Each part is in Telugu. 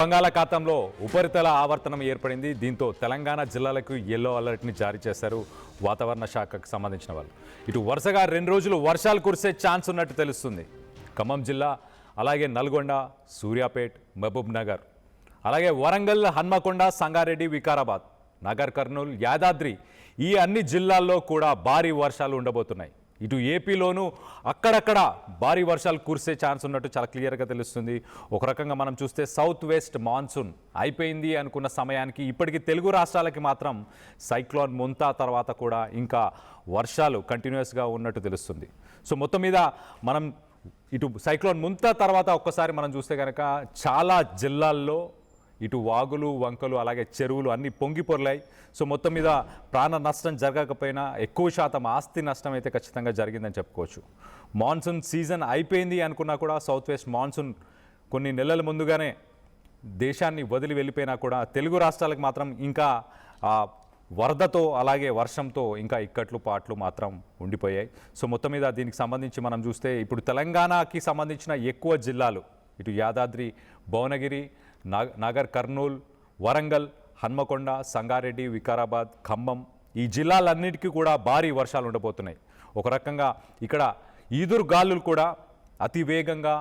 బంగాళాఖాతంలో ఉపరితల ఆవర్తనం ఏర్పడింది. దీంతో తెలంగాణ జిల్లాలకు యెల్లో అలర్ట్ని జారీ చేశారు వాతావరణ శాఖకు సంబంధించిన వాళ్ళు. ఇటు వరుసగా 2 రోజులు వర్షాలు కురిసే ఛాన్స్ ఉన్నట్టు తెలుస్తుంది. ఖమ్మం జిల్లా, అలాగే నల్గొండ, సూర్యాపేట్, మహబూబ్ నగర్, అలాగే వరంగల్, హన్మకొండ, సంగారెడ్డి, వికారాబాద్, నగర్ కర్నూలు, యాదాద్రి ఈ అన్ని జిల్లాల్లో కూడా భారీ వర్షాలు ఉండబోతున్నాయి. ఇటు ఏపీలోనూ అక్కడక్కడ భారీ వర్షాలు కురిసే ఛాన్స్ ఉన్నట్టు చాలా క్లియర్గా తెలుస్తుంది. ఒక రకంగా మనం చూస్తే సౌత్ వెస్ట్ మాన్సూన్ అయిపోయింది అనుకున్న సమయానికి ఇప్పటికీ తెలుగు రాష్ట్రాలకి మాత్రం సైక్లోన్ ముంతా తర్వాత కూడా ఇంకా వర్షాలు కంటిన్యూస్గా ఉన్నట్టు తెలుస్తుంది. సో మొత్తం మీద మనం ఇటు సైక్లోన్ ముంతా తర్వాత ఒక్కసారి మనం చూస్తే కనుక చాలా జిల్లాల్లో ఇటు వాగులు, వంకలు, అలాగే చెరువులు అన్నీ పొంగి పొర్లాయి. సో మొత్తం మీద ప్రాణ నష్టం జరగకపోయినా ఎక్కువ శాతం ఆస్తి నష్టం అయితే ఖచ్చితంగా జరిగిందని చెప్పుకోవచ్చు. మాన్సూన్ సీజన్ అయిపోయింది అనుకున్నా కూడా సౌత్ వెస్ట్ మాన్సూన్ కొన్ని నెలల ముందుగానే దేశాన్ని వదిలి వెళ్ళిపోయినా కూడా తెలుగు రాష్ట్రాలకు మాత్రం ఇంకా వరదతో అలాగే వర్షంతో ఇంకా ఇక్కట్లు పాట్లు మాత్రం ఉండిపోయాయి. సో మొత్తం మీద దీనికి సంబంధించి మనం చూస్తే ఇప్పుడు తెలంగాణకి సంబంధించిన ఎక్కువ జిల్లాలు ఇటు యాదాద్రి, భువనగిరి, నగర్ కర్నూలు, వరంగల్, హన్మకొండ, సంగారెడ్డి, వికారాబాద్, ఖమ్మం ఈ జిల్లాలన్నిటికీ కూడా భారీ వర్షాలు ఉండబోతున్నాయి. ఒక రకంగా ఇక్కడ ఈదురు గాలులు కూడా అతి వేగంగా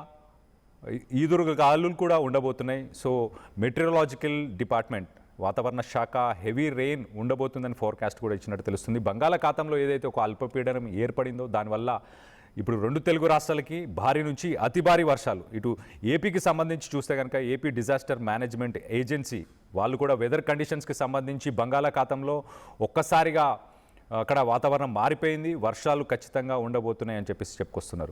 కూడా ఉండబోతున్నాయి. సో మెటీరియలాజికల్ డిపార్ట్మెంట్ వాతావరణ శాఖ హెవీ రెయిన్ ఉండబోతుందని ఫోర్కాస్ట్ కూడా ఇచ్చినట్టు తెలుస్తుంది. బంగాళాఖాతంలో ఏదైతే ఒక అల్పపీడనం ఏర్పడిందో దానివల్ల ఇప్పుడు 2 తెలుగు రాష్ట్రాలకి భారీ నుంచి అతి భారీ వర్షాలు. ఇటు ఏపీకి సంబంధించి చూస్తే కనుక ఏపీ డిజాస్టర్ మేనేజ్మెంట్ ఏజెన్సీ వాళ్ళు కూడా వెదర్ కండిషన్స్కి సంబంధించి బంగాళాఖాతంలో ఒక్కసారిగా అక్కడ వాతావరణం మారిపోయింది, వర్షాలు ఖచ్చితంగా ఉండబోతున్నాయి అని చెప్పేసి చెప్పుకొస్తున్నారు.